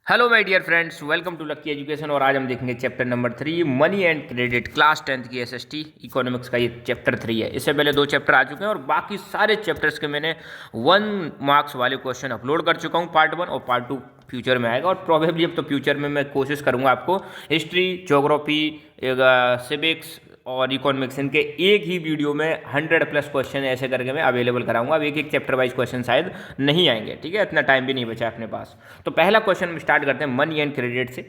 Hello my dear friends, welcome to lucky education. और आज हम देखेंगे chapter number 3 money and credit, class 10th की एसएसटी इकोनॉमिक्स का ये चैप्टर 3 है। इससे पहले 2 चैप्टर आ चुके हैं और बाकी सारे चैप्टर्स के मैंने 1 मार्क्स वाले क्वेश्चन अपलोड कर चुका हूँ। पार्ट 1 और पार्ट 2 फ्यूचर में आएगा और प्रोबेबली अब तो फ्यूचर में मैं कोशिश करूँगा आपको हिस्ट्री, ज्योग्राफी, सिविक्स और इकोनॉमिक्स इनके एक ही वीडियो में 100+ क्वेश्चन ऐसे करके मैं अवेलेबल कराऊंगा। अब एक एक चैप्टर वाइज क्वेश्चन शायद नहीं आएंगे, ठीक है, इतना टाइम भी नहीं बचा अपने पास। तो पहला क्वेश्चन हम स्टार्ट करते हैं मनी एंड क्रेडिट से।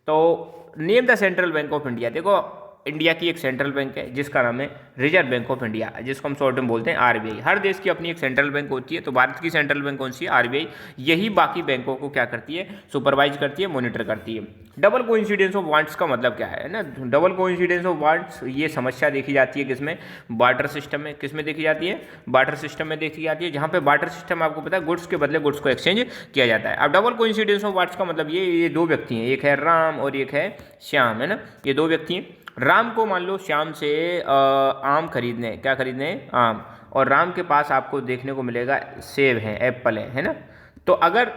तो name the central bank of India. देखो, इंडिया की एक सेंट्रल बैंक है जिसका नाम है रिजर्व बैंक ऑफ इंडिया, जिसको हम शॉर्ट में बोलते हैं आरबीआई। हर देश की अपनी एक सेंट्रल बैंक होती है, तो भारत की सेंट्रल बैंक कौन सी है? आरबीआई। यही बाकी बैंकों को क्या करती है? सुपरवाइज करती है, मॉनिटर करती है। डबल कोइंसिडेंस ऑफ वांट्स का मतलब क्या है ना? डबल कोइंसिडेंस ऑफ वांट्स ये समस्या देखी जाती है किसमें? बार्टर सिस्टम में। किसमें देखी जाती है? बार्टर सिस्टम में देखी जाती है, जहां पे बार्टर सिस्टम आपको पता है गुड्स के बदले गुड्स को एक्सचेंज किया जाता है। अब डबल कोइंसिडेंस ऑफ वांट्स का मतलब ये 2 व्यक्ति हैं, एक है राम और एक है श्याम, है ना? ये 2 व्यक्ति हैं। राम को मान लो श्याम से आम खरीदने, क्या खरीदने? आम। और राम के पास आपको देखने को मिलेगा सेब है, एप्पल है ना? तो अगर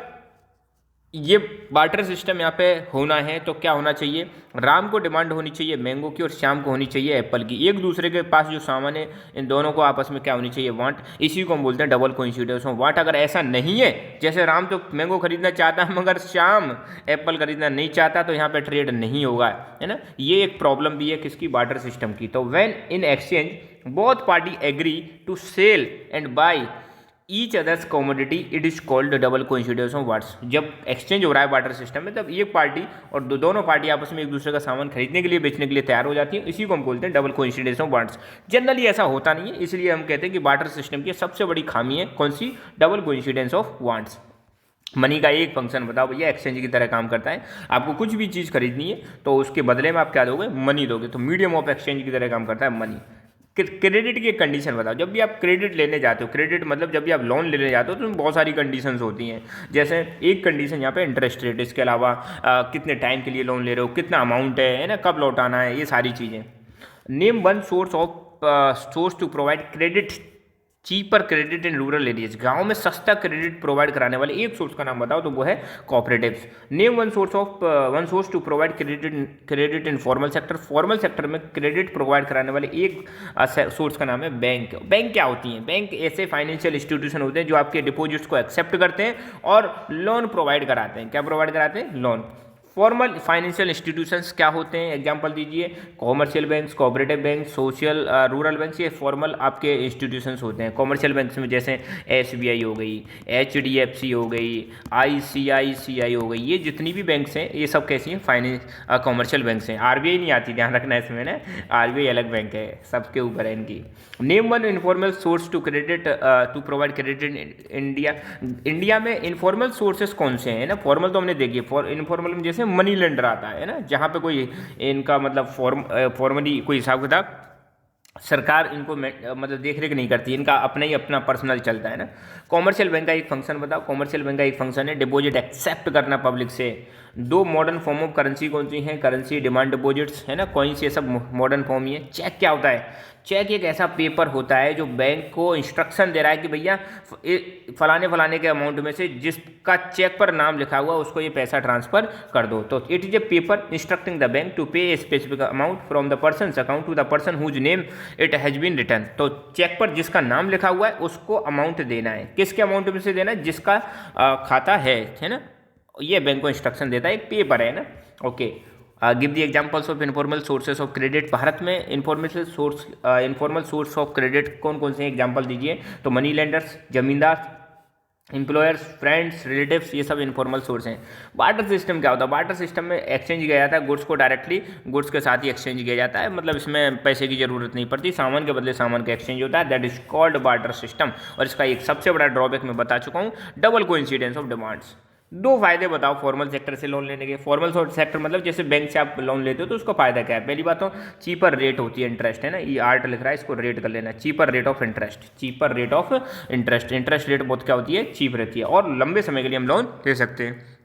ये बार्टर सिस्टम यहाँ पे होना है तो क्या होना चाहिए? राम को डिमांड होनी चाहिए मैंगो की और श्याम को होनी चाहिए एप्पल की। एक दूसरे के पास जो सामान है इन दोनों को आपस में क्या होनी चाहिए? वांट। इसी को हम बोलते हैं डबल कोइंसिडेंस ऑफ वांट। अगर ऐसा नहीं है, जैसे राम तो मैंगो खरीदना चाहता है मगर श्याम एप्पल खरीदना नहीं चाहता, तो यहाँ पे ट्रेड नहीं होगा, है ना? ये एक प्रॉब्लम भी है किसकी? बार्टर सिस्टम की। तो when in exchange both party agree to sell and buy each others commodity it is called double coincidence of wants. जब एक्सचेंज हो रहा है बार्टर सिस्टम में, तब एक पार्टी और दोनों पार्टी आपस में एक दूसरे का सामान खरीदने के लिए, बेचने के लिए तैयार हो जाती है। इसी को हम बोलते हैं double coincidence of wants. Generally ऐसा होता नहीं है, इसलिए हम कहते हैं कि बार्टर सिस्टम की सबसे बड़ी खामी है कौन सी? Double coincidence of wants. Money का एक फंक्शन बताओ भैया, एक्सचेंज की तरह काम करता है। आपको कुछ भी चीज़ खरीदनी है तो उसके बदले में आप क्या दोगे? मनी दोगे। तो मीडियम ऑफ एक्सचेंज की तरह काम करता है मनी। क्रेडिट की एक कंडीशन बताओ। जब भी आप क्रेडिट लेने जाते हो, क्रेडिट मतलब जब भी आप लोन लेने जाते हो तो बहुत सारी कंडीशंस होती हैं। जैसे एक कंडीशन यहाँ पे इंटरेस्ट रेट, इसके अलावा कितने टाइम के लिए लोन ले रहे हो, कितना अमाउंट है ना, कब लौटाना है, ये सारी चीज़ें। Name one source to provide credit cheaper credit in rural areas. गांव में सस्ता क्रेडिट प्रोवाइड कराने वाले एक सोर्स का नाम बताओ, तो वो है cooperatives. Name one source to provide credit in formal sector. Formal sector में क्रेडिट प्रोवाइड कराने वाले एक सोर्स का नाम है बैंक। बैंक क्या होती है? बैंक ऐसे फाइनेंशियल इंस्टीट्यूशन होते हैं जो आपके डिपॉजिट्स को एक्सेप्ट करते हैं और लोन प्रोवाइड कराते हैं। क्या प्रोवाइड कराते हैं? लोन। फॉर्मल फाइनेंशियल इंस्टीट्यूशंस क्या होते हैं? एग्जांपल दीजिए। Commercial banks, cooperative bank, social rural banks, ये फॉर्मल आपके इंस्टीट्यूशंस होते हैं। कॉमर्शियल बैंक्स में जैसे एसबीआई हो गई, एचडीएफसी हो गई, आईसीआईसीआई हो गई, ये जितनी भी बैंक्स हैं ये सब कैसी हैं? कॉमर्शियल बैंक्स हैं। आरबीआई नहीं आती, ध्यान रखना इसमें ना, आरबीआई अलग बैंक है, सबके ऊपर है इनकी। Name one informal source to credit to provide credit in India. India में इनफॉर्मल सोर्सेस कौन से हैं ना? फॉर्मल तो हमने देखी, इनफॉर्मल में जैसे मनी लेंडर आता है ना, जहां पे कोई इनका मतलब फॉर्मली कोई हिसाब किताब सरकार इनको मतलब देख रेख नहीं करती, इनका अपना ही अपना पर्सनल चलता है ना। कॉमर्शियल बैंक का एक फंक्शन बताओ। कॉमर्शियल बैंक का एक फंक्शन है डिपॉजिट एक्सेप्ट करना पब्लिक से। 2 मॉडर्न फॉर्म ऑफ करेंसी कौन सी है? करेंसी, डिमांड डिपॉजिट्स, है ना, कॉइन्स, ये सब मॉडर्न फॉर्म ही है। चेक क्या होता है? चेक एक ऐसा पेपर होता है जो बैंक को इंस्ट्रक्शन दे रहा है कि भैया फलाने के अमाउंट में से जिसका चेक पर नाम लिखा हुआ उसको ये पैसा ट्रांसफर कर दो। तो it is a paper instructing the bank to pay a specific amount from the person account to the person whose name it has been written. तो चेक पर जिसका नाम लिखा हुआ है उसको अमाउंट देना है। किसके अमाउंट में से देना है? जिसका खाता है ना। ये बैंक को इंस्ट्रक्शन देता है, एक पेपर है ना। Okay, give the examples of informal sources of credit. Bharat में इनफॉर्मल सोर्स ऑफ क्रेडिट कौन कौन से एग्जांपल दीजिए? तो मनी लेंडर्स, जमींदार, एम्प्लॉयर्स, फ्रेंड्स, रिलेटिव्स, ये सब इनफॉर्मल सोर्स हैं। बार्टर सिस्टम क्या होता है? बार्टर सिस्टम में एक्सचेंज किया जाता है गुड्स को, डायरेक्टली गुड्स के साथ ही एक्सचेंज किया जाता है, मतलब इसमें पैसे की जरूरत नहीं पड़ती, सामान के बदले सामान का एक्सचेंज होता है। That is called barter system. और इसका एक सबसे बड़ा ड्रॉबैक मैं बता चुका हूँ, डबल कोइंसिडेंस ऑफ डिमांड्स। 2 फायदे बताओ फॉर्मल सेक्टर से लोन लेने के। फॉर्मल सेक्टर मतलब जैसे बैंक से आप लोन लेते हो तो उसका फायदा क्या है? पहली बात तो चीपर रेट होती है, इंटरेस्ट है ना, ये आर्ट लिख रहा है, इसको रेट कर लेना, cheaper rate of interest. Cheaper rate of interest, interest rate बहुत क्या होती है? चीप रहती है और लंबे समय के लिए हम लोन ले सकते हैं।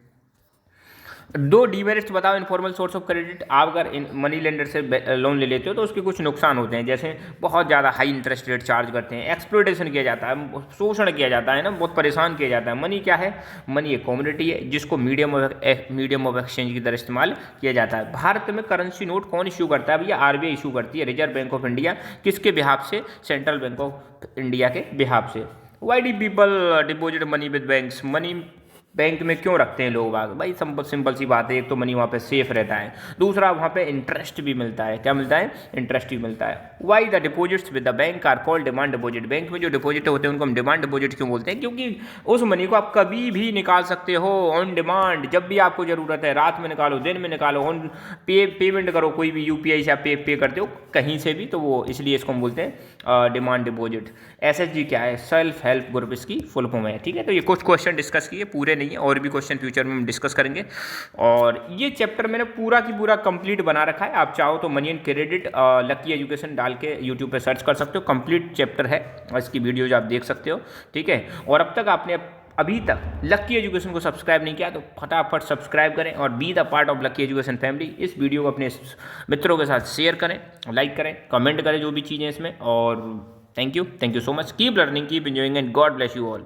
दो डीमेरिट्स बताओ इनफॉर्मल सोर्स ऑफ क्रेडिट। आप अगर मनी लेंडर से लोन ले लेते हो तो उसके कुछ नुकसान होते हैं, जैसे बहुत ज़्यादा हाई इंटरेस्ट रेट चार्ज करते हैं, एक्सप्लॉयटेशन किया जाता है, शोषण किया जाता है ना, बहुत परेशान किया जाता है। मनी क्या है? मनी एक कमोडिटी है जिसको मीडियम ऑफ एक्सचेंज की तरह इस्तेमाल किया जाता है। भारत में करेंसी नोट कौन इशू करता है भैया? आरबीआई इशू करती है, रिजर्व बैंक ऑफ इंडिया। किसके बिहाफ से? सेंट्रल बैंक ऑफ इंडिया के बिहाफ से। Why do people deposit money with banks? Money bank में क्यों रखते हैं लोग बाग? भाई सिंपल सी बात है, एक तो मनी वहाँ पे सेफ रहता है, दूसरा वहाँ पे इंटरेस्ट भी मिलता है। क्या मिलता है? इंटरेस्ट भी मिलता है। Why the deposits with the bank are called demand deposit? Bank में जो डिपॉजिट होते हैं उनको हम डिमांड डिपॉजिट क्यों बोलते हैं? क्योंकि उस मनी को आप कभी भी निकाल सकते हो ऑन डिमांड, जब भी आपको ज़रूरत है, रात में निकालो, दिन में निकालो, ऑन पेमेंट करो, कोई भी यूपीआई से आप पे करते हो कहीं से भी, तो वो इसलिए इसको हम बोलते हैं डिमांड डिपॉजिट। एसएचजी क्या है? सेल्फ हेल्प ग्रुप इसकी फुल फॉर्म है। ठीक है, तो ये कुछ क्वेश्चन डिस्कस किए, पूरे नहीं है, और भी क्वेश्चन फ्यूचर में हम डिस्कस करेंगे। और ये चैप्टर मैंने पूरा की पूरा कंप्लीट बना रखा है। आप चाहो तो money and credit lucky education डाल के यूट्यूब पे सर्च कर सकते हो, कंप्लीट चैप्टर है, इसकी वीडियोज आप देख सकते हो। ठीक है, और अब तक आपने अभी तक लकी एजुकेशन को सब्सक्राइब नहीं किया तो फटाफट सब्सक्राइब करें और be the part of lucky education family. इस वीडियो को अपने मित्रों के साथ शेयर करें, लाइक करें, कमेंट करें जो भी चीज़ें इसमें। और thank you so much. Keep learning, keep enjoying and God bless you all.